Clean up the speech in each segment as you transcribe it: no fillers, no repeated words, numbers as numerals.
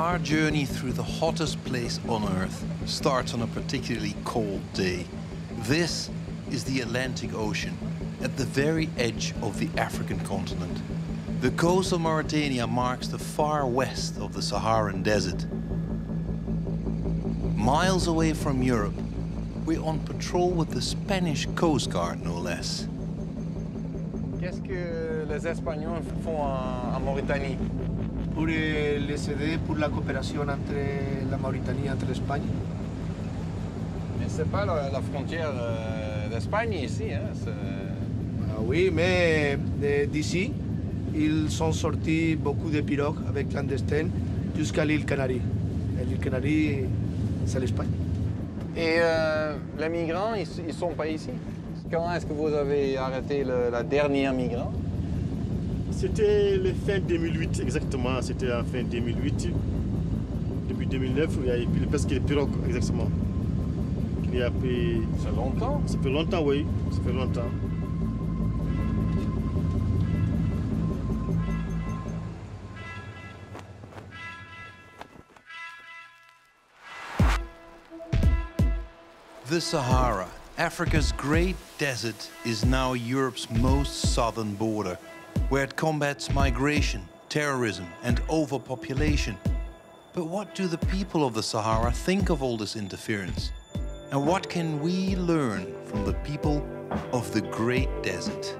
Our journey through the hottest place on Earth starts on a particularly cold day. This is the Atlantic Ocean, at the very edge of the African continent. The coast of Mauritania marks the far west of the Saharan desert. Miles away from Europe, we're on patrol with the Spanish Coast Guard, no less. Qu'est-ce que les Espagnols font en Mauritanie? Pour les aider pour la coopération entre la Mauritanie et l'Espagne. Mais c'est pas la frontière d'Espagne ici, hein? Ah oui, mais d'ici, ils sont sortis beaucoup de pirogues avec clandestins jusqu'à l'île Canaries. Et l'île Canaries, c'est l'Espagne. Et les migrants, ils sont pas ici? Quand est-ce que vous avez arrêté la dernière migrant? C'était le fin 2008, exactement. C'était en fin 2008. Depuis 2009, il y a eu presque les pirogues, exactement. Il y a pris... Ça fait longtemps? Ça fait longtemps, oui. Ça fait longtemps. The Sahara, Africa's great desert, is now Europe's most southern border, where it combats migration, terrorism and overpopulation. But what do the people of the Sahara think of all this interference? And what can we learn from the people of the Great Desert?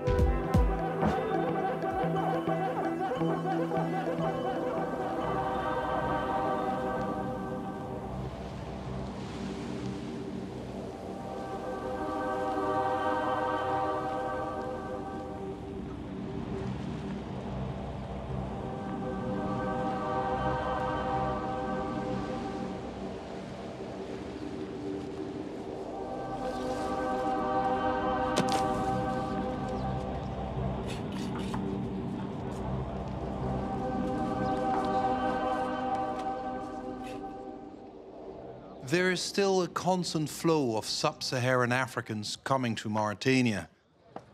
There is still a constant flow of sub-Saharan Africans coming to Mauritania.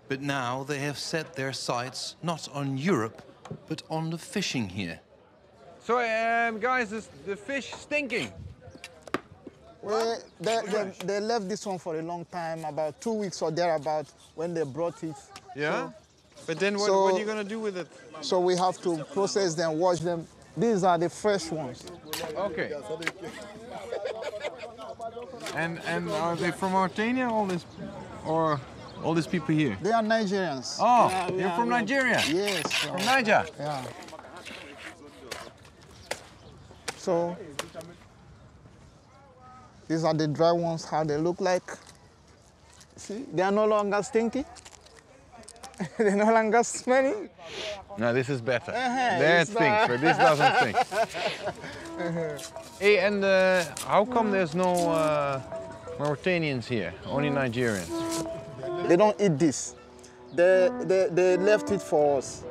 But now they have set their sights not on Europe, but on the fishing here. So, guys, the fish stinking. Well, they left this one for a long time, about 2 weeks or thereabout, when they brought it. Yeah? So, but then what are you going to do with it? So we have to process them, wash them. These are the fresh ones. Okay. And are they from Mauritania, or all these people here? They are Nigerians. Oh, you're from Nigeria? Yes. From Niger? Yeah. So, these are the dry ones, how they look like. See, they are no longer stinky. They're no longer smelly. No, this is better. That stinks, but this doesn't stink. Hey, and how come there's no Mauritanians here, only Nigerians? They don't eat this. They left it for us.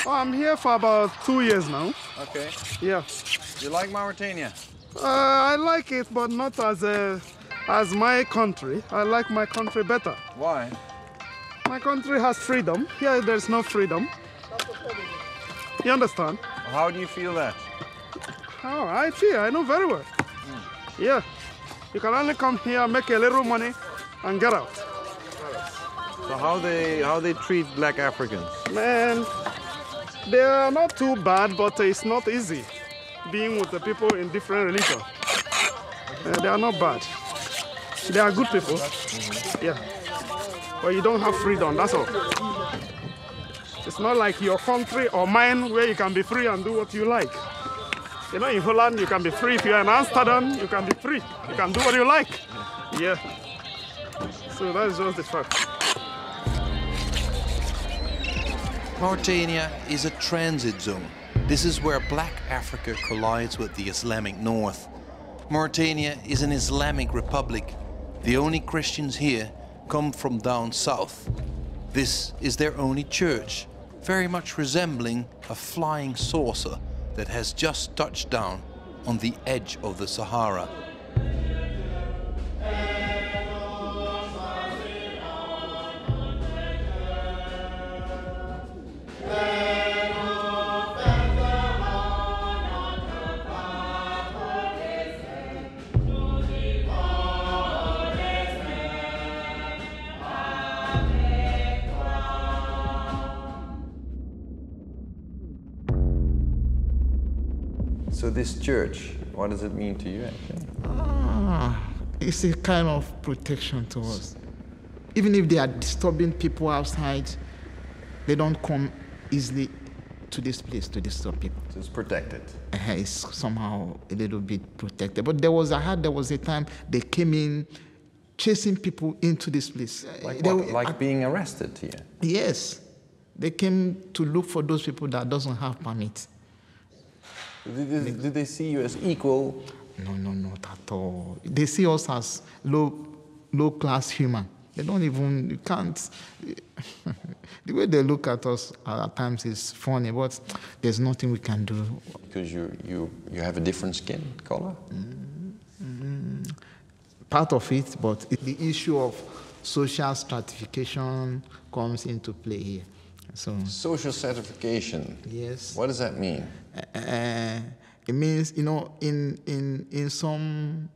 Oh, I'm here for about 2 years now. Okay. Yeah. You like Mauritania? I like it, but not as my country. I like my country better. Why? My country has freedom. Here, there's no freedom. You understand? How do you feel that? How I feel, I know very well. Yeah. You can only come here, make a little money, and get out. So how they treat black Africans? Man, they are not too bad, but it's not easy being with the people in different religions. They are not bad. They are good people. Yeah. But you don't have freedom, that's all. It's not like your country or mine where you can be free and do what you like. You know, in Holland, you can be free. If you're in Amsterdam, you can be free. You can do what you like. Yeah. So that's just the fact. Mauritania is a transit zone. This is where Black Africa collides with the Islamic North. Mauritania is an Islamic republic. The only Christians here come from down south. This is their only church, very much resembling a flying saucer that has just touched down on the edge of the Sahara. So this church, what does it mean to you actually? It's a kind of protection to us. Even if they are disturbing people outside, they don't come easily to this place to disturb people. So it's protected. It's somehow a little bit protected. But there was a time they came in chasing people into this place. Like what? Like being arrested here? Yes. They came to look for those people that doesn't have permit. Did they see you as equal? No, not at all. They see us as low-class human. They don't even, you can't, the way they look at us at times is funny, but there's nothing we can do. Because you have a different skin color? Part of it, but the issue of social stratification comes into play here. So, social stratification? Yes. What does that mean? It means, in some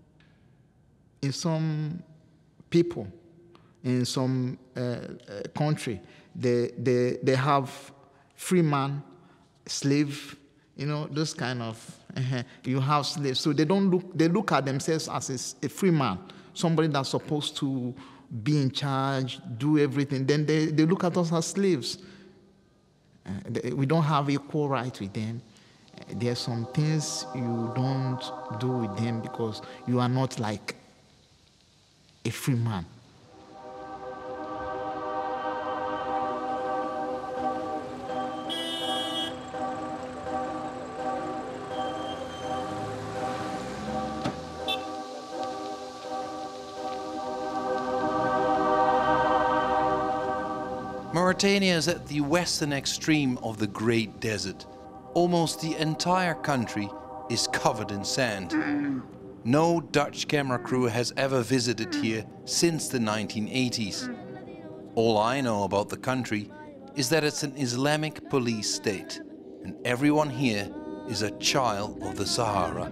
people, in some country, they have free man, slave, those kind of, you have slaves. So they look at themselves as a free man, somebody that's supposed to be in charge, do everything. Then they look at us as slaves. We don't have equal rights with them. There are some things you don't do with them because you are not like a free man. Mauritania is at the western extreme of the Great Desert. Almost the entire country is covered in sand. No Dutch camera crew has ever visited here since the 1980s. All I know about the country is that it's an Islamic police state, and everyone here is a child of the Sahara.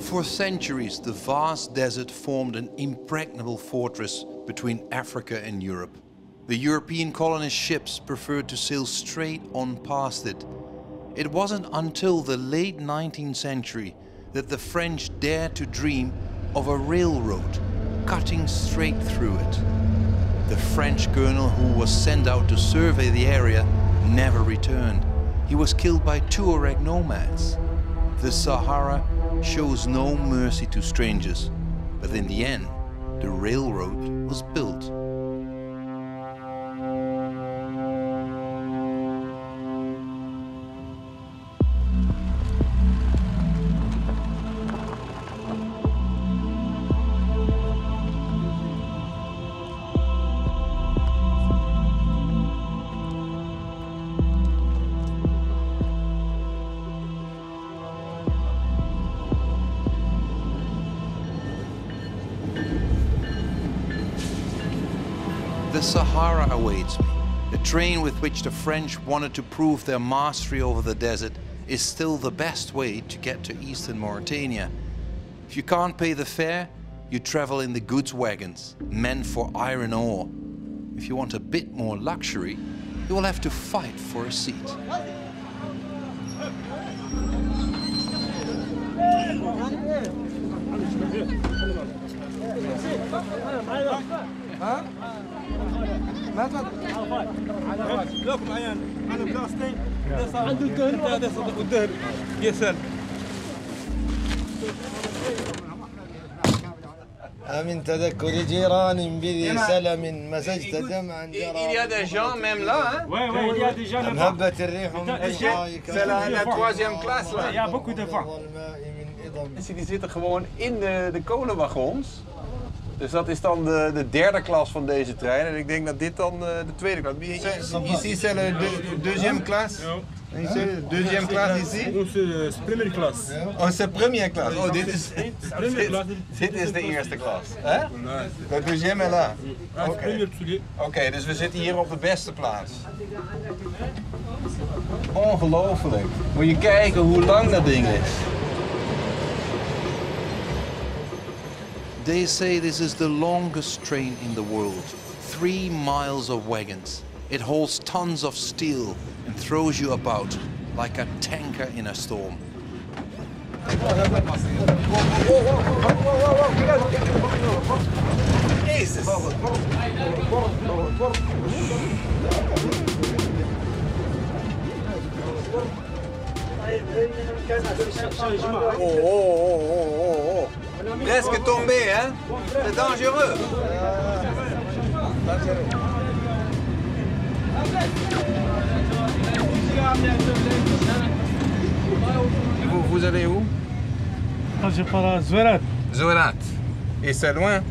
For centuries, the vast desert formed an impregnable fortress between Africa and Europe. The European colonist ships preferred to sail straight on past it. It wasn't until the late 19th century that the French dared to dream of a railroad cutting straight through it. The French colonel who was sent out to survey the area never returned. He was killed by Tuareg nomads. The Sahara shows no mercy to strangers, but in the end, the railroad was built. The Sahara awaits me. The train with which the French wanted to prove their mastery over the desert is still the best way to get to eastern Mauritania. If you can't pay the fare, you travel in the goods wagons, meant for iron ore. If you want a bit more luxury, you will have to fight for a seat. من تذكر جيران بذي سلم مسجت دمعا Il y a des gens même là, hein? Oui, il y a des gens là-bas. هبت الريح من أصفائك C'est la troisième classe là. Il y a beaucoup de vent. Mensen die zitten gewoon in de kolenwagons. Dus dat is dan de derde klas van deze trein. En ik denk dat dit dan de tweede klas is. Ici c'est le deuxième classe. Ici, deuxième classe ici. C'est première classe. Oh, c'est première classe. Oh, dit is de eerste klas. Hè? De deuxième est là. Oké, dus we zitten hier op de beste plaats. Ongelooflijk. Moet je kijken hoe lang dat ding is. They say this is the longest train in the world. 3 miles of wagons. It holds tons of steel and throws you about like a tanker in a storm. Jezus. Oh. Presque tombé, hein? C'est dangereux. Vous allez où? Je pars à Zverat. Zorat. Et c'est loin?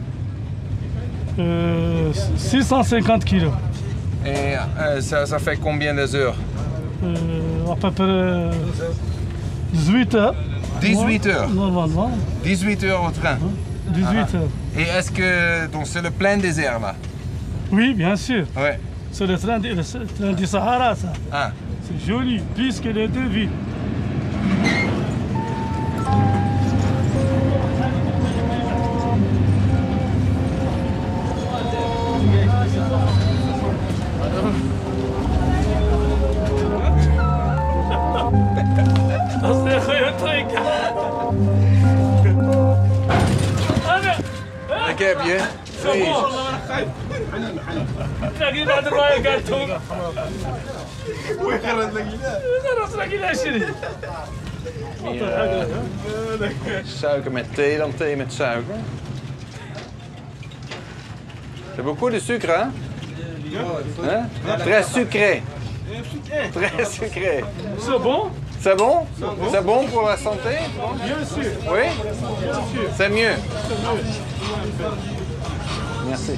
650 kilos. Et ça fait combien d'heures? À peu près 18 heures. 18 heures? Normalement. 18 heures au train? 18 heures. Et est-ce que donc c'est le plein désert là? Oui, bien sûr. Ouais. C'est le train du Sahara, ça. Ah. C'est joli, plus que les deux villes. Ik heb je. Suiker met thee, dan thee met suiker. C'est beaucoup de sucre, hein? Très sucré. Très sucré. C'est bon? C'est bon? C'est bon pour la santé? Bien sûr. Oui? Bien sûr. C'est mieux. Merci.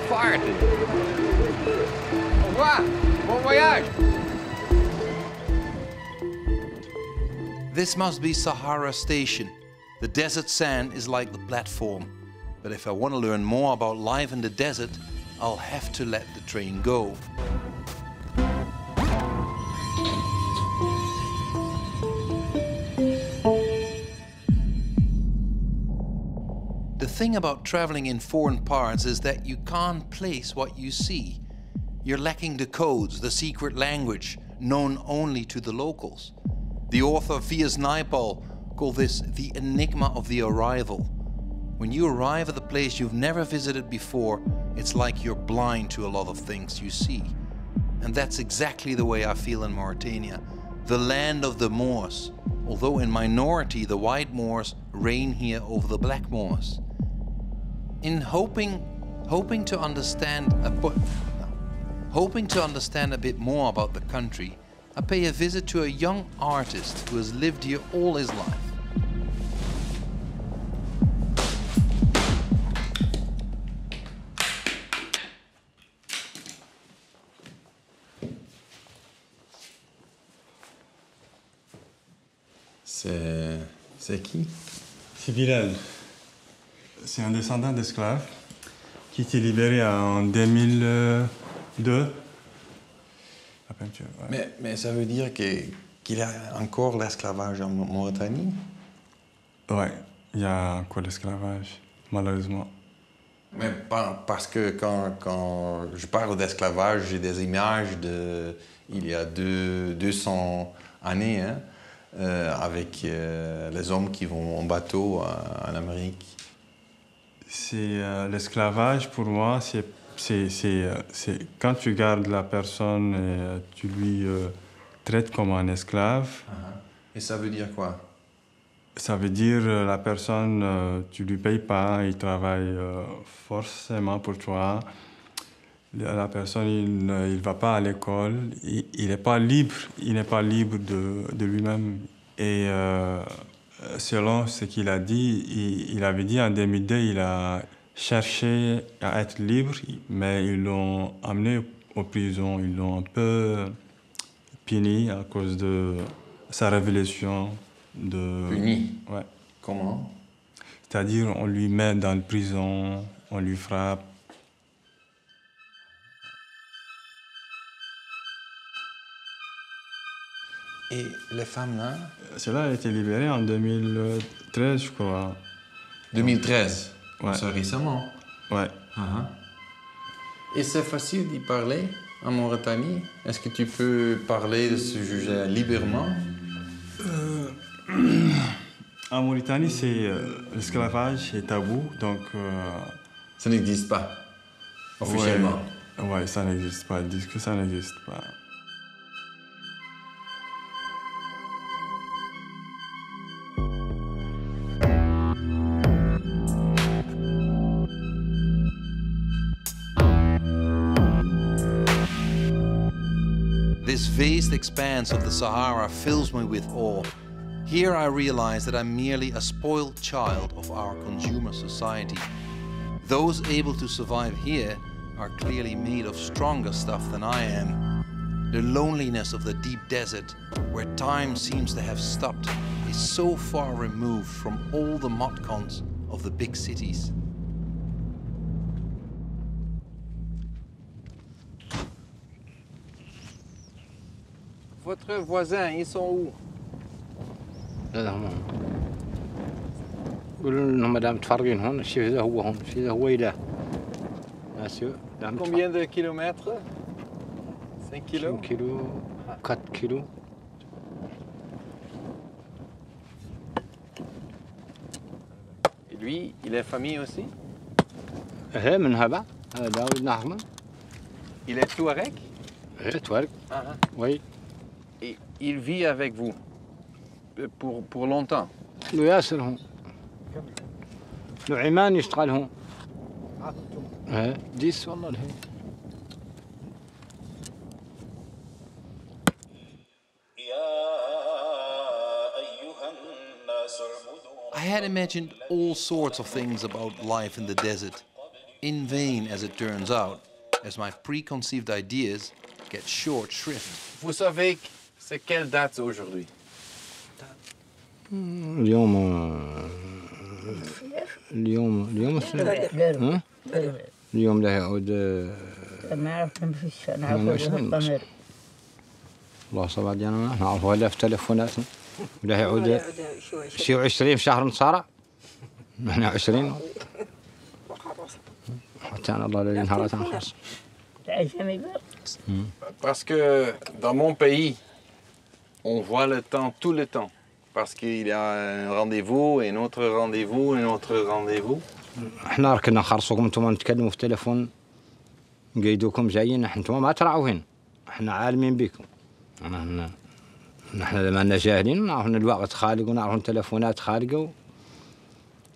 Party. Au revoir. Bon voyage. This must be Sahara Station. The desert sand is like the platform. But if I want to learn more about life in the desert, I'll have to let the train go. The thing about traveling in foreign parts is that you can't place what you see. You're lacking the codes, the secret language, known only to the locals. The author V.S. Naipaul called this the enigma of the arrival. When you arrive at a place you've never visited before, it's like you're blind to a lot of things you see. And that's exactly the way I feel in Mauritania, the land of the Moors. Although in minority, the white Moors reign here over the black Moors. In hoping to understand a bit more about the country, I pay a visit to a young artist who has lived here all his life. C'est qui? C'est Bilal. C'est un descendant d'esclaves qui était libéré en 2002. La peinture, ouais. Mais ça veut dire qu'il y a encore l'esclavage en Mauritanie? Ouais, il y a encore l'esclavage, malheureusement. Mais parce que quand je parle d'esclavage, j'ai des images il y a 200 années, hein, avec les hommes qui vont en bateau en Amérique. L'esclavage, pour moi, c'est quand tu gardes la personne et tu lui traites comme un esclave. Et ça veut dire quoi? Ça veut dire la personne, tu lui payes pas, il travaille forcément pour toi. La personne, il ne va pas à l'école, il n'est pas libre, de lui-même. Et selon ce qu'il a dit, il avait dit en 2002, il a cherché à être libre, mais ils l'ont amené aux prisons, ils l'ont un peu puni à cause de sa révélation. Puni? Ouais. Comment? C'est-à-dire, on lui met dans la prison, on lui frappe. Et les femmes là? Celle-là a été libérée en 2013, je crois. 2013? Ouais. C'est récemment? Ouais. Et c'est facile d'y parler en Mauritanie? Est-ce que tu peux parler de ce sujet librement? En Mauritanie, l'esclavage est tabou, donc... Ça n'existe pas, officiellement? Ouais, ça n'existe pas. Ils disent que ça n'existe pas. This vast expanse of the Sahara fills me with awe. Here I realize that I'm merely a spoiled child of our consumer society. Those able to survive here are clearly made of stronger stuff than I am. The loneliness of the deep desert, where time seems to have stopped, is so far removed from all the mud-cons of the big cities. Votre voisin, ils sont où? هذا هم يقولوا انهم مدام متفرقين هون الشيء هذا هو هون الشيء هذا هو إله. Combien de kilomètres? 5 kilos? 5 kilos, 4 kilos. Et lui, il est famille aussi? ايه من هذا داود نعم. Il est Touareg? ايه توارق. Oui. Et il vit avec vous pour longtemps? له ياسر هون. له عمان يشتغل هون. ايه 10 والله الحين. I had imagined all sorts of things about life in the desert. In vain, as it turns out, as my preconceived ideas get short shrift. Vous savez, c'est quelle date aujourd'hui? اليوم اليوم لا يعود 28. الله صبر ديالنا ما نعرفوا الا في تليفوناتنا ولا يعود شي 20 في شهر نصارى احنا 20 حتى الله الذي نهارات نخلص. Parce que dans mon pays, on voit le temps tout le temps. Parce qu'il y a un rendez-vous, un autre rendez-vous, un autre rendez-vous. احنا ركنا نخرصوكم انتم نتكلموا في التليفون نقيدوكم جايين انتم ما تراعوا هنا. احنا عالمين بكم. نحن لما جاهلين نعرف ان الوقت خالق ونعرف التليفونات خالقه.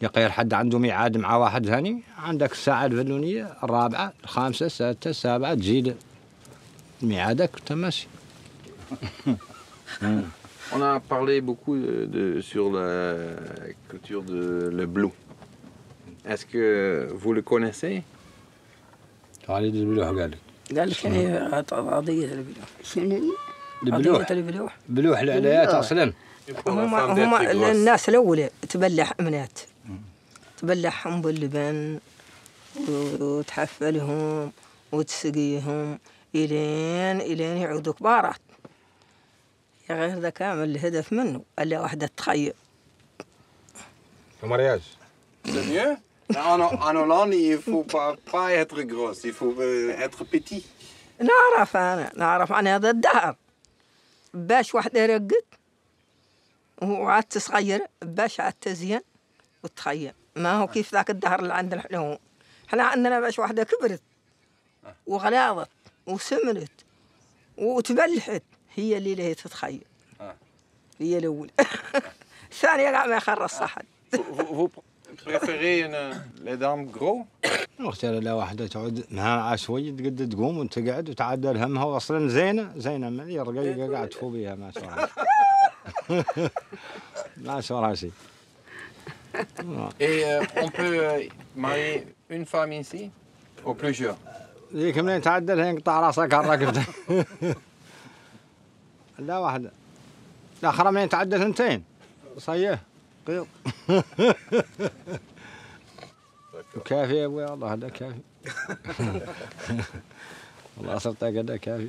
يقير حد عنده ميعاد مع واحد ثاني عندك الساعة الفلانية الرابعة الخامسة السادسة السابعة تجي ميعادك تماشي. On a parlé beaucoup sur la culture de le blou. Est-ce que vous le connaissez? خالد البلوح قال لك. قال لك يعني قضية البلوح. شنو؟ البلوح البلوح. بلوح العلايات اصلا. هم الناس الأولى تبلح أمنات. تبلحهم باللبن وتحفلهم وتسقيهم إلين يعودوا كبارات. يا غير ذا كامل الهدف منه الا واحدة تخيل. mariage. C'est mieux? En Hollande, il ne faut pas être grosse, il faut être petit. نعرف عن هذا الدهر. باش واحدة رقت وعاد تصغير باش عاد تزين وتخيل. ما هو كيف ذاك الدهر اللي عندنا احنا. احنا عندنا باش واحدة كبرت وغلاظت وسمنت وتبلحت هي اللي تتخيل. هي الأولى. الثانية قاع ما يخرص أحد. Vous préférez les dames gros? نختار لا واحدة تعود معها شوي تقد تقوم وانت قاعد وتعدل همها واصلا زينة ما هي رقيقة قاعد تفو بيها ما شاء الله. ما شاء الله شيء. Et on peut marier une femme ici ou plusieurs? ذيك منين تعدل هين قطع راسك الراكب. لا واحدة. الآخر منين تعدل ثنتين. صيه قيض. كافي يا ابوي والله هذا كافي. والله صرت هذا كافي.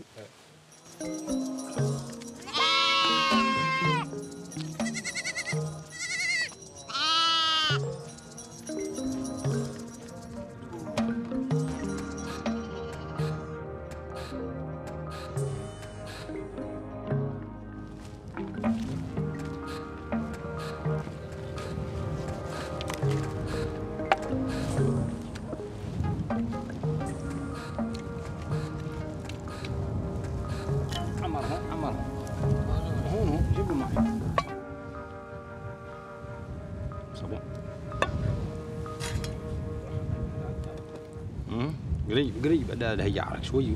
قريب لا هي عليك شوي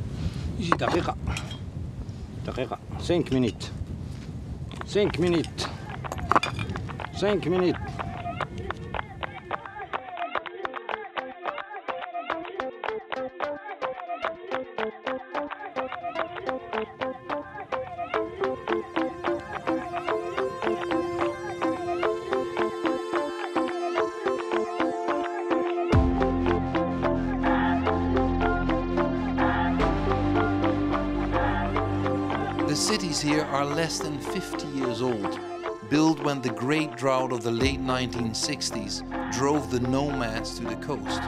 يجي دقيقة 5 minutes 5 minutes. The cities here are less than 50 years old, built when the great drought of the late 1960s drove the nomads to the coast.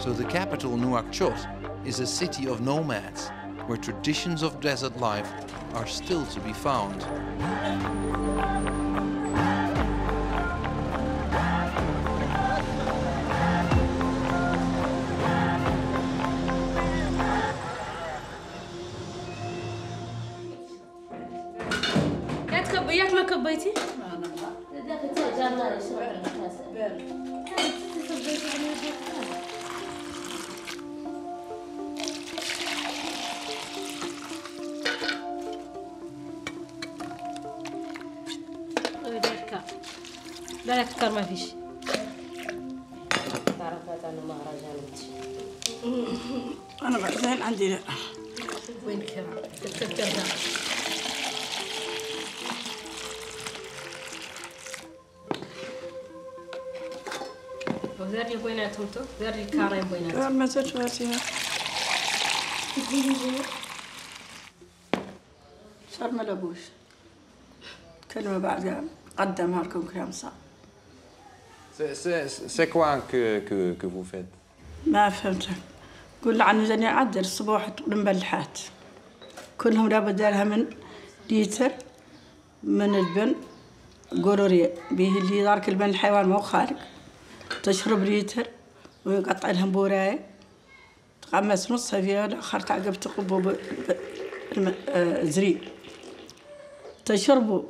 So the capital, Nouakchott, is a city of nomads, where traditions of desert life are still to be found. ياك ما كبيتي؟ بالك كار ما فيش. تعرفت انا مهرجانات. انا بعدين عندي لا. وين كرا؟ تتكرر. وذرني بيناتهم تو ذرني كارين بيناتهم ما تشوفيها صار ما لبوش كلمة بعد قدمها لكم كلام صعب. C'est quoi que vous faites? ما فهمت. قول عنه زني عدل الصباح المبلحات كلهم لابد لها من ليتر من البن قرورية به اللي دارك البن الحيوان مو خارج تشرب ليتر ويقطع لهم بوراية تغمس نصها فيها الآخر تعقب تقبوا زريب تشربوا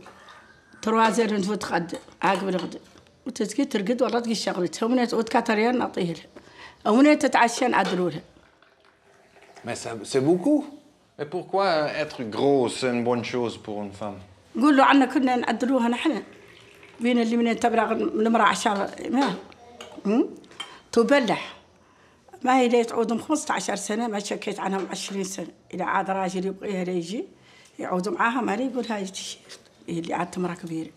تروازير انتو تقد عاقب الغد وتسكي ترقد والله تقي شغلتها ومنيت وتكاتريان نعطيه لها أو منيت تتعشى نعدلوا لها. Mais c'est beaucoup. Mais pourquoi être gros c'est une bonne chose pour une femme? قول له عنا كنا نعدلوها نحن بين اللي من تبرع نمرة 10 ما تبلح ما هي ليه تعودهم 15 سنة ما شكيت عنهم 20 سنة إذا عاد راجل يبغيها يجي يعودوا معاها ما يقول هاي التيشيرت اللي عاد تمرة كبيرة.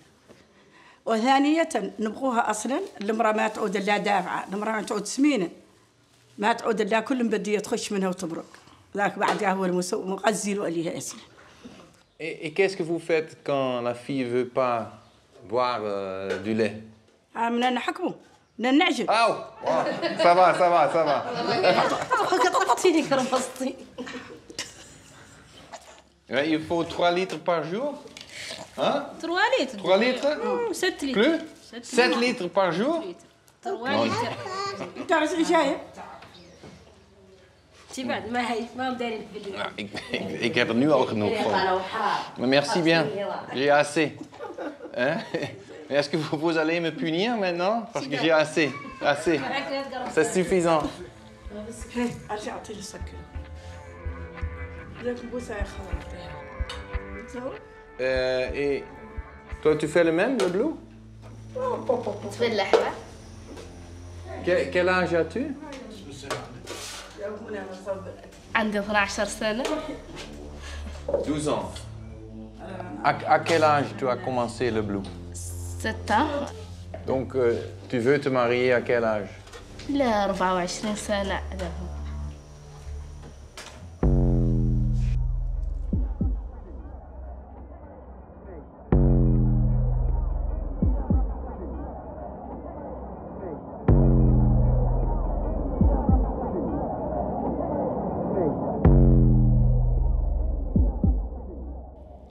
وثانية نبغوها أصلاً المرأة ما تعود إلا دافعة المرأة ما تعود سمينة ما تعود إلا كل بدية تخش منها وتبرق ذاك بعد هو المغزل وقاليها أصلاً. Et qu'est-ce que vous faites quand la fille veut pas boire du lait? بدنا نحكموا بدنا نعجب. Ça va. Il faut 3 litres par jour. Hein? 3 litres. 3 litres? 7 litres. Plus? 7 litres par jour? 3 litres. تعرف جاية؟ تبعد ما هي ما مدارين Ik heb er nu al genoeg van. Maar merci bien. J'ai assez. Hein? Mais est-ce que vous allez me punir maintenant? Parce que j'ai assez. Assez. C'est suffisant. Et toi, tu fais le même, le bleu? Quel âge as-tu? عندي 12 سنة. 12 ans. À quel âge tu as commencé le bleu? 6 ans. Donc, tu veux te marier à quel âge? لا 24 سنة.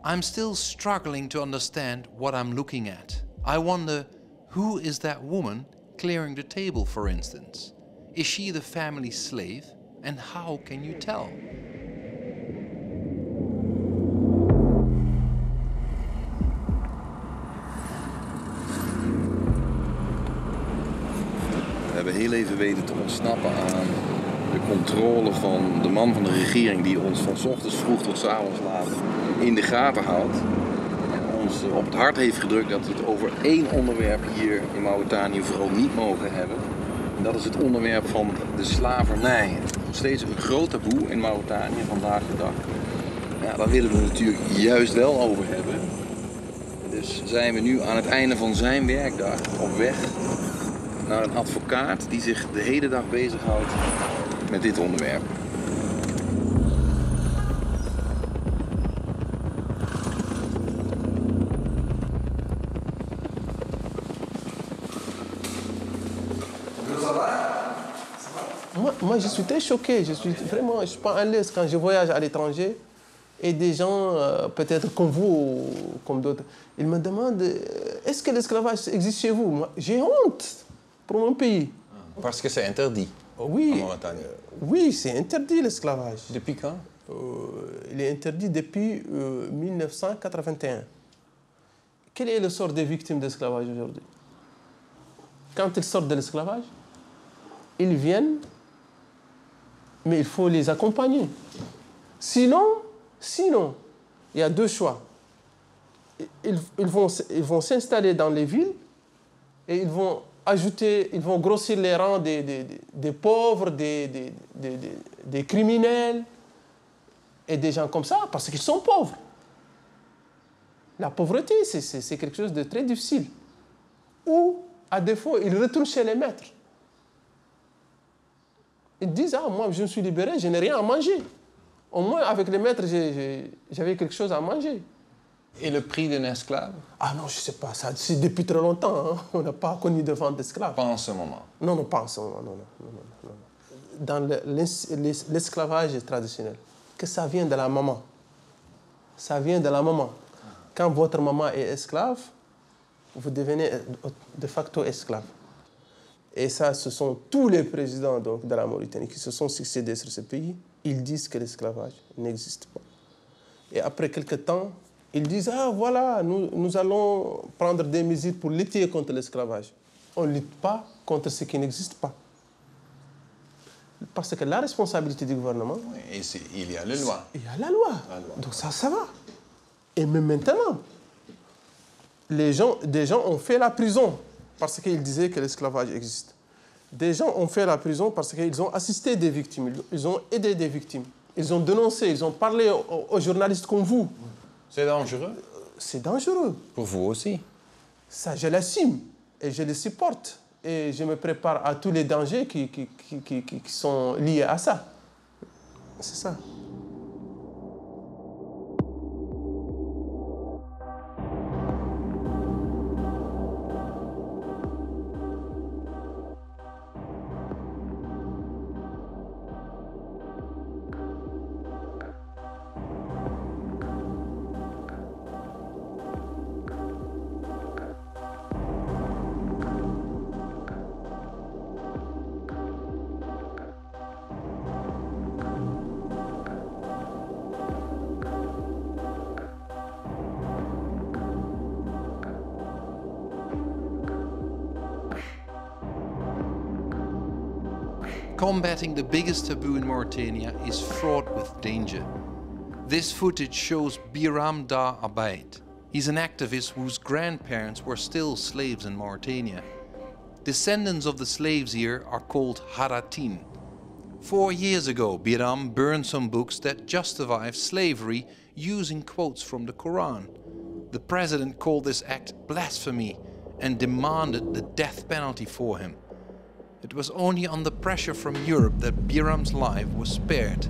I'm still struggling to understand what I'm looking at. I wonder, who is that woman clearing the table, for instance? Is she the family slave? And how can you tell? We hebben heel even weten te ontsnappen aan de controle van de man van de regering die ons van 's ochtends vroeg tot 's avonds laat in de gaten houdt. En ons op het hart heeft gedrukt dat we het over één onderwerp hier in Mauritanië vooral niet mogen hebben. En dat is het onderwerp van de slavernij. Nog steeds een groot taboe in Mauritanië vandaag de dag. Ja, daar willen we het natuurlijk juist wel over hebben. Dus zijn we nu aan het einde van zijn werkdag op weg naar een advocaat die zich de hele dag bezighoudt met dit onderwerp. Moi, je suis très choqué. Je suis pas à l'aise quand je voyage à l'étranger et des gens, peut-être comme vous ou comme d'autres, ils me demandent est-ce que l'esclavage existe chez vous? Moi, j'ai honte pour mon pays. Parce que c'est interdit. Oui, en Mauritanie. Oui, c'est interdit l'esclavage. Depuis quand? Il est interdit depuis 1981. Quel est le sort des victimes d'esclavage aujourd'hui? Quand ils sortent de l'esclavage, ils viennent, mais il faut les accompagner. Sinon, il y a deux choix. Ils vont s'installer dans les villes et ils vont grossir les rangs des pauvres, des criminels et des gens comme ça, parce qu'ils sont pauvres. La pauvreté, c'est quelque chose de très difficile. Ou, à défaut, ils retournent chez les maîtres. Ils disent, ah, moi, je me suis libéré, je n'ai rien à manger. Au moins, avec les maîtres, j'avais quelque chose à manger. Et le prix d'un esclave? Ah non, je ne sais pas. Ça, c'est depuis très longtemps. Hein. On n'a pas connu de vente d'esclaves. Pas en ce moment? Non, pas en ce moment. Non. Dans l'esclavage traditionnel, que ça vient de la maman. Ça vient de la maman. Quand votre maman est esclave, vous devenez de facto esclave. Et ça, ce sont tous les présidents donc, de la Mauritanie qui se sont succédés sur ce pays. Ils disent que l'esclavage n'existe pas. Et après quelque temps, ils disent, ah voilà, nous allons prendre des mesures pour lutter contre l'esclavage. On ne lutte pas contre ce qui n'existe pas. Parce que la responsabilité du gouvernement... Et il y a la loi. Il y a la loi. Donc ça va. Et même maintenant, des gens ont fait la prison parce qu'ils disaient que l'esclavage existe. Des gens ont fait la prison parce qu'ils ont assisté des victimes, ils ont aidé des victimes. Ils ont dénoncé, ils ont parlé aux journalistes comme vous. C'est dangereux? C'est dangereux. Pour vous aussi? Ça, je l'assume et je le supporte. Et je me prépare à tous les dangers qui sont liés à ça. C'est ça. Combating the biggest taboo in Mauritania is fraught with danger. This footage shows Biram Dar Abaid. He's an activist whose grandparents were still slaves in Mauritania. Descendants of the slaves here are called Haratin. 4 years ago, Biram burned some books that justify slavery using quotes from the Quran. The president called this act blasphemy and demanded the death penalty for him. It was only under pressure from Europe that Biram's life was spared.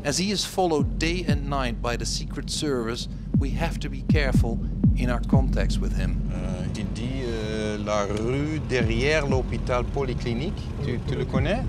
As he is followed day and night by the Secret Service, we have to be careful in our contacts with him. Il dit la rue derrière l'hôpital polyclinique. Tu le connais?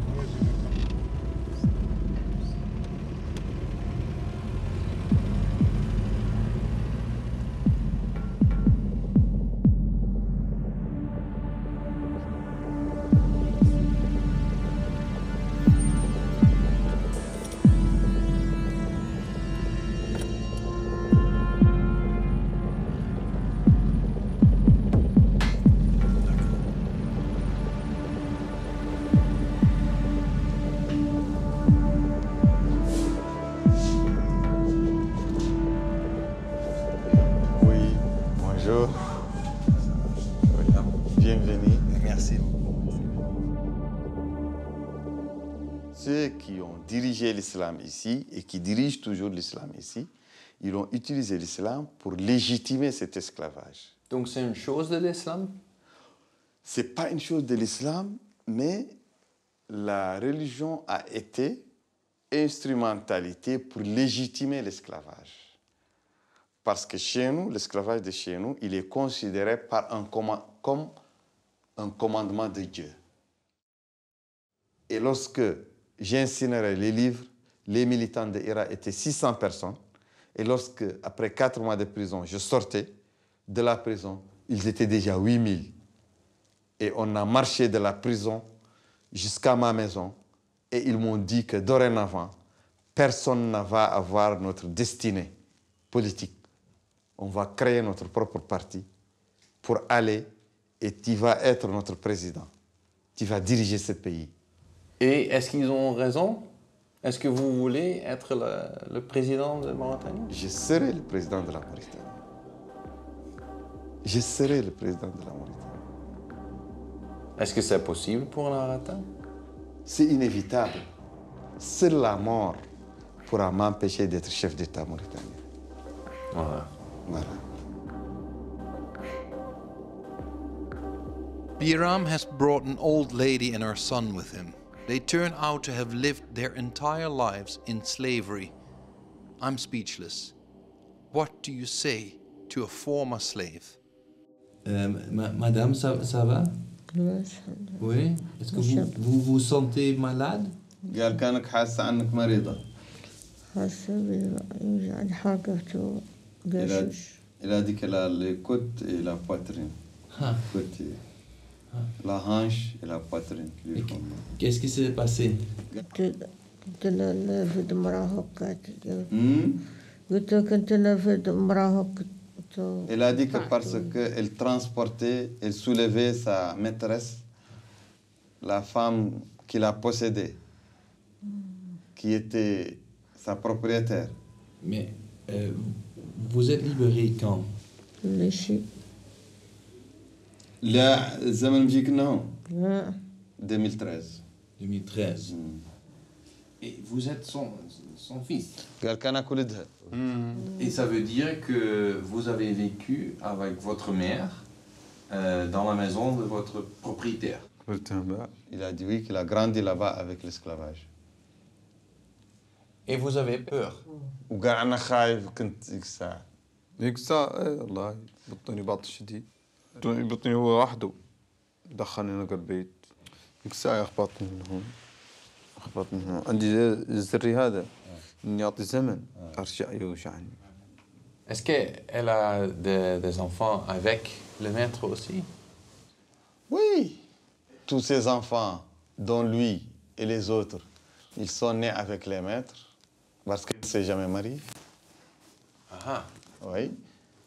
Bonjour. Bienvenue. Merci. Ceux qui ont dirigé l'islam ici et qui dirigent toujours l'islam ici, ils ont utilisé l'islam pour légitimer cet esclavage. Donc c'est une chose de l'islam? C'est pas une chose de l'islam, mais la religion a été instrumentalité pour légitimer l'esclavage. Parce que chez nous, l'esclavage de chez nous, il est considéré comme un commandement de Dieu. Et lorsque j'ai incinéré les livres, les militants de Hira étaient 600 personnes. Et lorsque, après 4 mois de prison, je sortais de la prison, ils étaient déjà 8000. Et on a marché de la prison jusqu'à ma maison. Et ils m'ont dit que dorénavant, personne ne va avoir notre destinée politique. On va créer notre propre parti pour aller et tu vas être notre président. Tu vas diriger ce pays. Et est-ce qu'ils ont raison? Est-ce que vous voulez être le président de Mauritanie? Je serai le président de la Mauritanie. Je serai le président de la Mauritanie. Est-ce que c'est possible pour un Haratin? C'est inévitable. Seule la mort pourra m'empêcher d'être chef d'État mauritanien. Voilà. Voilà. Biram has brought an old lady and her son with him. They turn out to have lived their entire lives in slavery. I'm speechless. What do you say to a former slave? Madame, ça va? Oui. Est-ce que vous vous sentez malade? قال كانك حاسة أنك مريضة. يوجعني حاجته Il a dit qu'elle a les côtes et la poitrine. La hanche et la poitrine. Qu'est-ce qui s'est passé? Elle a dit que parce qu'elle transportait, elle soulevait sa maîtresse, la femme qui l'a possédée, qui était sa propriétaire. Mais vous êtes libéré quand? لا الزمن مجيك انه 2013. 2013. Et vous êtes son fils? قال كان ولدها. Et ça veut dire que vous avez vécu avec votre mère dans la maison de votre propriétaire? Il a dit oui, qu'il a grandi là-bas avec l'esclavage. Et vous avez peur? وقال أنا خايف كنت ذيك الساعة. ذيك الساعة إيه والله بطني باطل شديد. بطني هو وحده دخلني أنا البيت. ذيك الساعة أخبطني من هون. أخبطني من هون. عندي الزري هذا إني أعطي زمن أرجع يوجعني. Est-ce qu'elle a des enfants avec le maître aussi? Oui. Tous ces enfants, dont lui et les autres, ils sont nés avec les maîtres parce qu'elle ne s'est jamais mariée. Ah. Oui.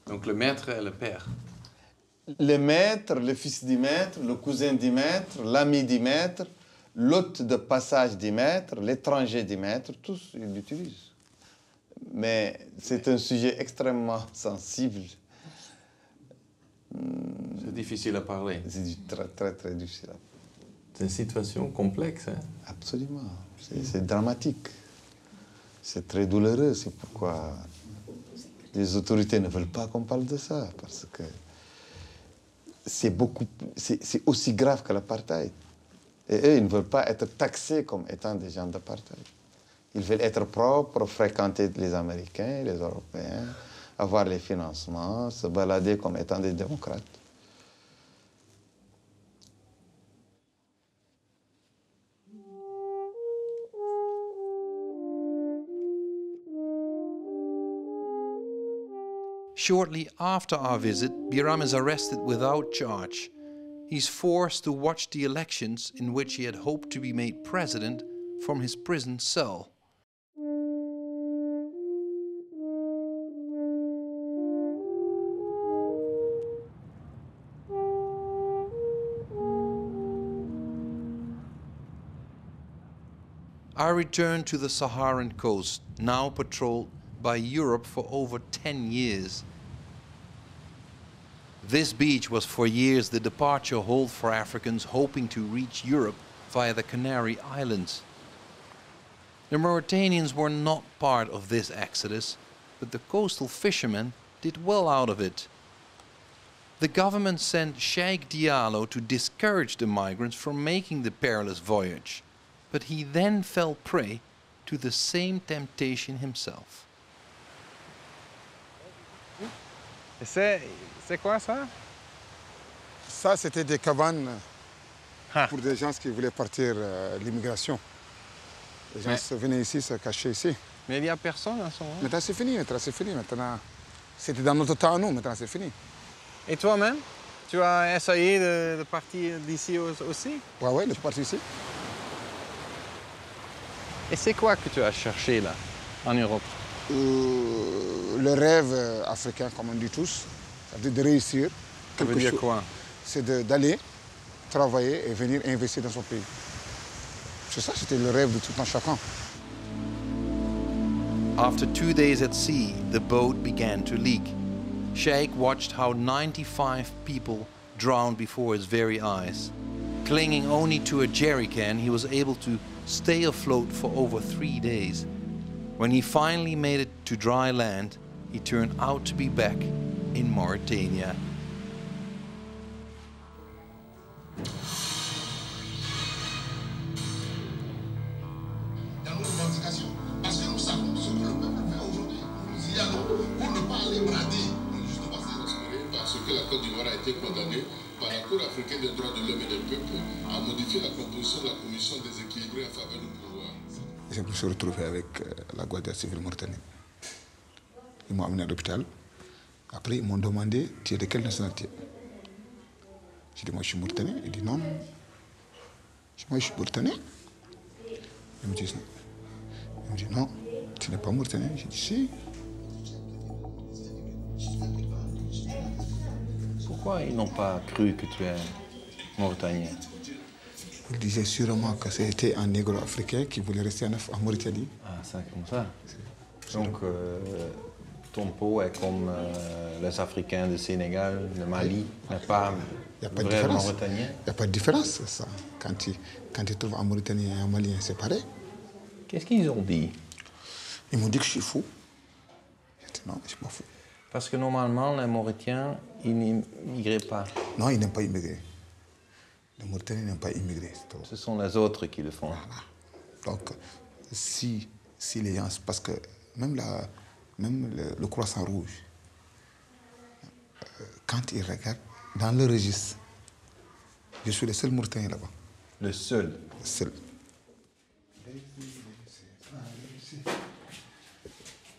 Donc le maître et le père. Le maître, le fils du maître, le cousin du maître, l'ami du maître, l'hôte de passage d'y mettre, l'étranger d'y mettre, tous ils l'utilisent. Mais c'est un sujet extrêmement sensible. C'est difficile à parler. C'est très, très, très difficile à parler. C'est une situation complexe. Hein? Absolument. C'est dramatique. C'est très douloureux. C'est pourquoi les autorités ne veulent pas qu'on parle de ça. Parce que c'est aussi grave que l'apartheid. Et eux, ils ne veulent pas être taxés comme étant des gens d'apartheid. Ils veulent être propres, fréquenter les Américains, les Européens, avoir les financements, se balader comme étant des démocrates. Shortly after our visit, Biram is arrested without charge. He's forced to watch the elections in which he had hoped to be made president from his prison cell. I returned to the Saharan coast, now patrolled by Europe for over 10 years. This beach was for years the departure hold for Africans hoping to reach Europe via the Canary Islands. The Mauritanians were not part of this exodus, but the coastal fishermen did well out of it. The government sent Sheikh Diallo to discourage the migrants from making the perilous voyage, but he then fell prey to the same temptation himself. C'est quoi ça? Ça, c'était des cabanes pour des gens qui voulaient partir l'immigration. Les gens venaient ici, se cachaient ici. Mais il n'y a personne en ce moment. Maintenant, c'est fini. Maintenant, c'était dans notre temps à nous. Maintenant, c'est fini. Et toi-même, tu as essayé de partir d'ici aussi? Oui, je suis parti ici. Et c'est quoi que tu as cherché là, en Europe? Le rêve africain, comme on dit tous, c'est-à-dire de réussir. Ça veut dire quoi? C'est d'aller travailler et venir investir dans son pays. C'est ça, c'était le rêve de tout un chacun. After 2 days at sea, the boat began to leak. Sheikh watched how 95 people drowned before his very eyes. Clinging only to a jerry can, he was able to stay afloat for over 3 days. When he finally made it to dry land, he turned out to be back in Mauritania. Parce que la Côte d'Ivoire a été condamnée par la Cour africaine des droits de l'homme et des peuples à modifier la composition de la commission déséquilibrée en faveur du pouvoir. Je me suis retrouvé avec la Guardia civile mauritanienne. Ils m'ont amené à l'hôpital. Après, ils m'ont demandé, tu es de quelle nationalité? J'ai dit, moi je suis mauritanien. Ils disent non. Moi je suis mauritanien. Ils me disent non, tu n'es pas mauritanien. J'ai dit si. Pourquoi ils n'ont pas cru que tu es mauritanien? Ils disaient sûrement que c'était un négro-africain qui voulait rester en Mauritanie. Ah, c'est comme ça. Donc, ton peau est comme les Africains du Sénégal, le Mali, n'est pas vrai mauritanien? Il n'y a pas de différence, ça. Quand tu trouves un Mauritanien et un Malien, c'est pareil. Qu'est-ce qu'ils ont dit? Ils m'ont dit que je suis fou. J'ai dit non, je ne suis pas fou. Parce que normalement, les Mauritiens, ils n'immigraient pas. Non, ils n'aiment pas immigrer. Les Mauritaniens n'aiment pas immigrer. Ce sont les autres qui le font. Voilà. Donc, si les gens... Parce que même le croissant rouge, quand ils regardent dans le registre, je suis le seul Mauritanien là-bas. Le seul? Le seul.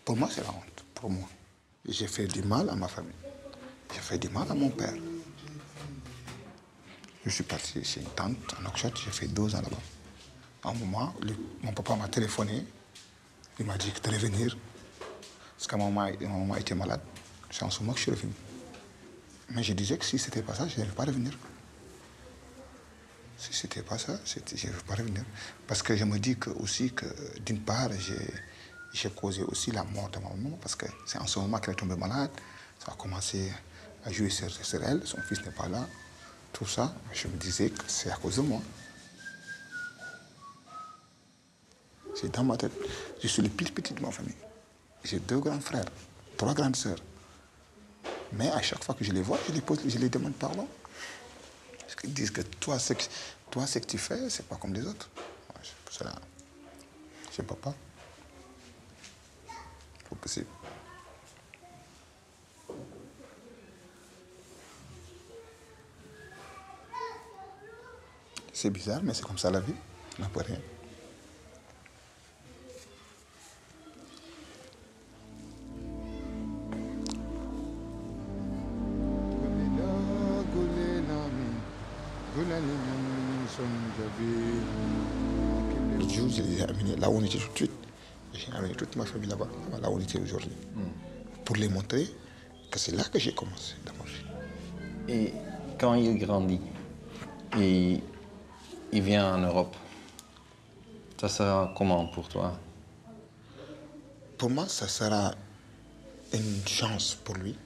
Pour moi, c'est la honte. Pour moi. J'ai fait du mal à ma famille. J'ai fait du mal à mon père. Je suis parti chez une tante à Nouakchott, j'ai fait 2 ans là-bas. À un moment, mon papa m'a téléphoné. Il m'a dit que tu allais venir. Parce que ma maman était malade. C'est en ce moment que je suis revenu. Mais je disais que si ce n'était pas ça, je n'allais pas revenir. Si ce n'était pas ça, je ne veux pas revenir. Parce que je me dis que, aussi que, d'une part, j'ai causé aussi la mort de ma maman, parce que c'est en ce moment qu'elle est tombée malade. Ça a commencé à jouer sur elle, son fils n'est pas là. Tout ça, je me disais que c'est à cause de moi. C'est dans ma tête. Je suis le plus petit de ma famille. J'ai 2 grands frères, 3 grandes sœurs. Mais à chaque fois que je les vois, je les demande pardon. Parce qu'ils disent que toi, ce que tu fais, c'est pas comme les autres. C'est pour cela, je ne peux pas. C'est pas possible. C'est bizarre, mais c'est comme ça la vie. On n'a pas rien. Le jour, je les ai amenés là où on était tout de suite. J'ai amené toute ma famille là-bas, là où on était aujourd'hui. Pour les montrer que c'est là que j'ai commencé d'abord. Et quand il grandit, et il vient en Europe, ça sera comment pour toi? Pour moi, ça sera une chance pour lui.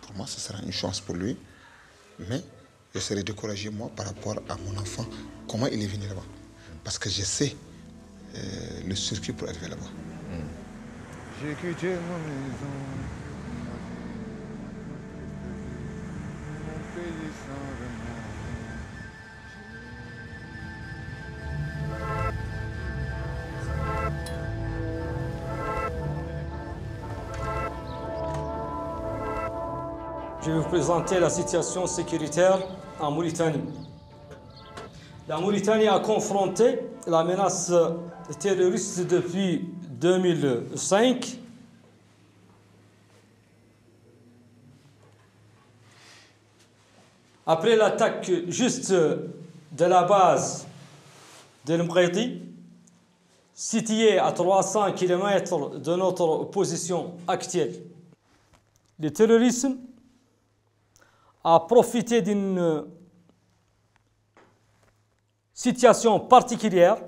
Pour moi, ça sera une chance pour lui. Mais je serai découragé, moi, par rapport à mon enfant, comment il est venu là-bas. Parce que je sais le circuit pour arriver là-bas. J'ai quitté ma maison, mon pays sans remords. Je vais vous présenter la situation sécuritaire en Mauritanie. La Mauritanie a confronté la menace terroriste depuis 2005. Après l'attaque juste de la base d'El Mqayti, située à 300 km de notre position actuelle, le terrorisme a profité d'une situation particulière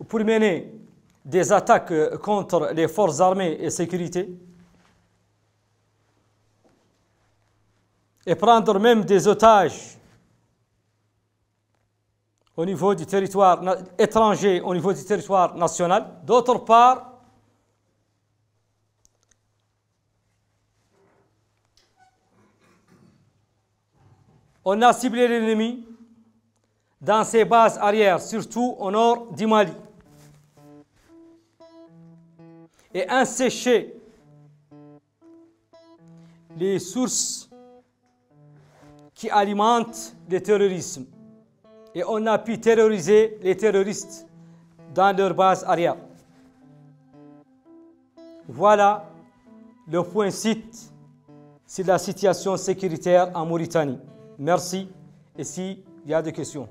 pour mener des attaques contre les forces armées et sécurité et prendre même des otages au niveau du territoire étranger, au niveau du territoire national. D'autre part, on a ciblé l'ennemi dans ses bases arrières, surtout au nord du Mali, et asséché les sources qui alimentent le terrorisme. Et on a pu terroriser les terroristes dans leur base arrière. Voilà le point site sur la situation sécuritaire en Mauritanie. Merci. Et s'il y a des questions.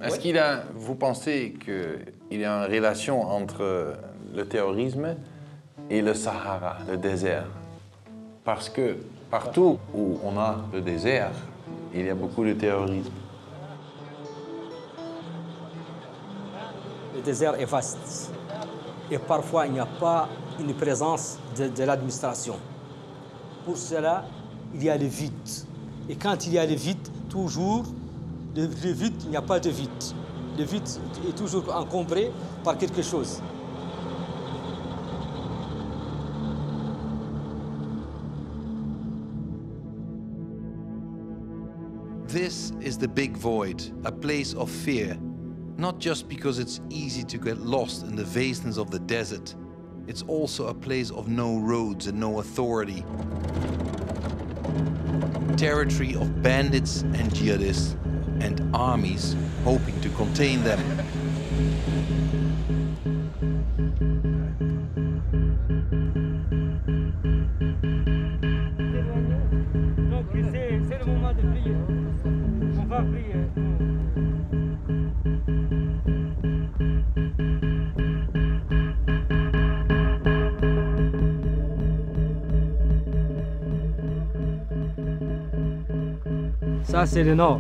Est-ce vous pensez qu'il y a une relation entre le terrorisme et le Sahara, le désert? Parce que partout où on a le désert, il y a beaucoup de terrorisme. Le désert est vaste. Et parfois, il n'y a pas une présence de l'administration. Pour cela, il y a le vide. Et quand il y a le vide, toujours, le vide, il n'y a pas de vide. Le vide est toujours encombré par quelque chose. This is the big void, a place of fear. Not just because it's easy to get lost in the vastness of the desert, it's also a place of no roads and no authority. Territory of bandits and jihadists and armies hoping to contain them. C'est le moment de prier. On va prier. Ça, c'est le nord.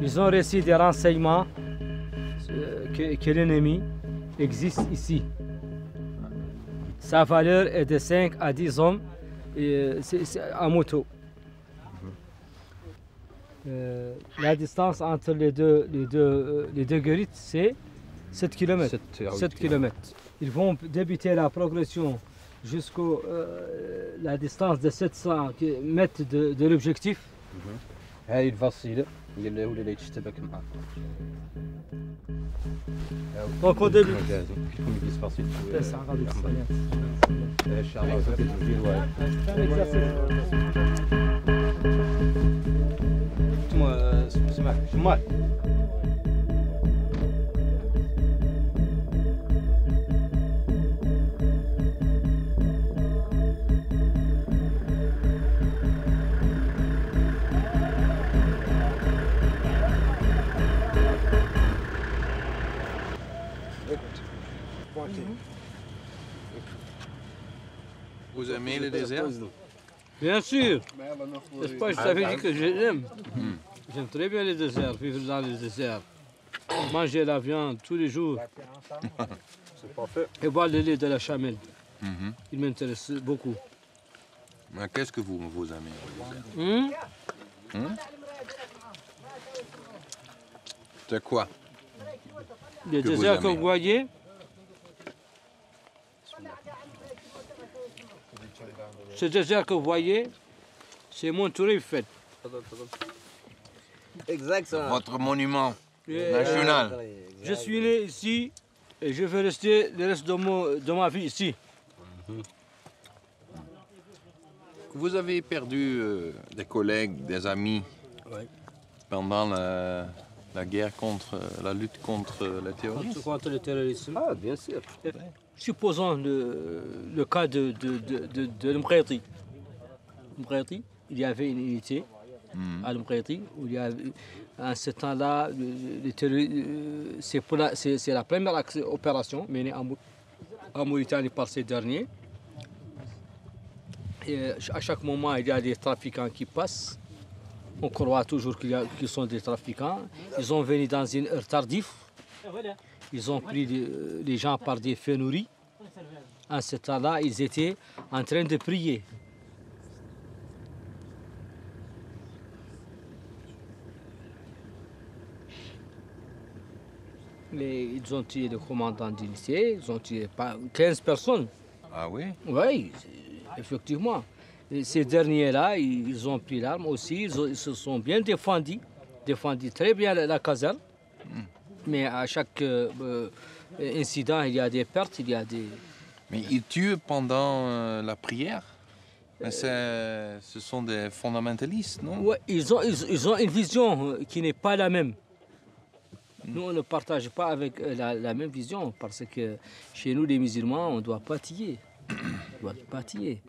Ils ont reçu des renseignements que l'ennemi existe ici. Sa valeur est de 5 à 10 hommes c'est à moto. La distance entre les deux guérites, c'est 7 km. 7 km. Ils vont débuter la progression jusqu'à la distance de 700 mètres de l'objectif. هاي الفصيلة اللي هو اللي يشتبك معاه. Donc au début. Vous aimez le désert? Bien sûr. N'est-ce pas, je t'avais dit que je l'aime. J'aime très bien les déserts, vivre dans les déserts. Manger la viande tous les jours. Et boire le lait de la chamelle. Il m'intéresse beaucoup. Mais qu'est-ce que vous aimez au désert? C'est quoi? Les déserts que vous voyez, ce désert que vous voyez, c'est Monterey fait. Exactement. Votre monument national. Je suis né ici et je vais rester le reste de ma vie ici. Vous avez perdu des collègues, des amis pendant la guerre la lutte contre le terrorisme. Contre le terrorisme. Ah, bien sûr. Supposons le cas de l'Mqayti. L'Mqayti, il y avait une unité à l'Mqayti où il y avait, à ce temps-là, c'est la première opération menée en Mauritanie par ces derniers. Et à chaque moment, il y a des trafiquants qui passent. On croit toujours qu'ils sont des trafiquants. Ils ont venu dans une heure tardive. Ils ont pris les gens par des feux nourris. À ce temps-là, ils étaient en train de prier. Mais ils ont tué le commandant d'unité, ils ont tué 15 personnes. Ah oui? Oui, effectivement. Et ces derniers-là, ils ont pris l'arme aussi, ils se sont bien défendus très bien la caserne. Mais à chaque incident, il y a des pertes, il y a des... Mais ils tuent pendant la prière? Mais ce sont des fondamentalistes, non? Oui, ils ont une vision qui n'est pas la même. Nous, on ne partage pas avec la même vision parce que chez nous, les musulmans, on ne doit pas tuer. On doit pas tuer.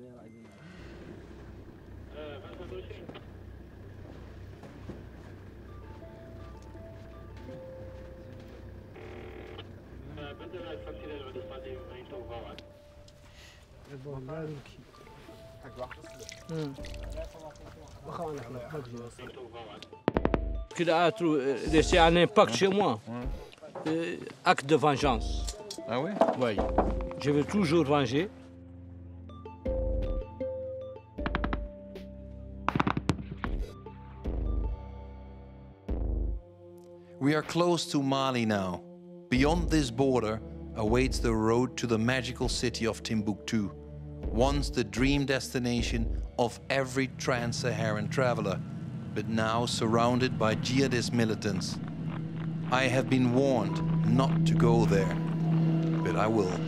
Qu'il a laissé un impact chez moi. Acte de vengeance. Ah oui? Oui. Je veux toujours venger. We are close to Mali now. Beyond this border awaits the road to the magical city of Timbuktu, once the dream destination of every trans-Saharan traveler, but now surrounded by jihadist militants. I have been warned not to go there, but I will.